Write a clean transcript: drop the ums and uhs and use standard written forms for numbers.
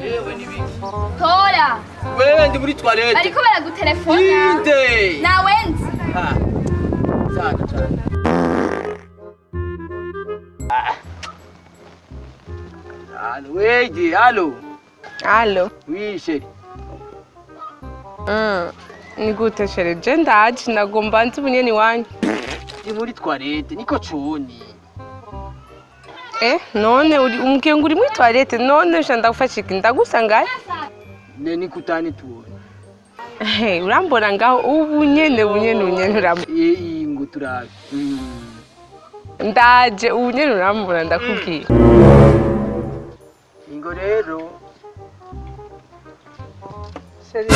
Yewe nibiki? Tora! Wewe ndi muri toilette. Bariko baragutelefona. Inde! Nawe nzi. Ah. Sana cyane. Allo, weje, allo. Allo. Oui, chérie. Ni gute chere? Je ndaje nagomba nzi ubunyeni wanyu. Ndi muri toilette, niko cuni. None umbwiye ngo uri muri toilette none nje ndagufashika ndagusangaye. Ne nikutane tuone. Urambona ngaho ubunyene urambona. Ngo turabe. Ndaje ubunyene urambona ndakubwira. Ingo rero. Chere.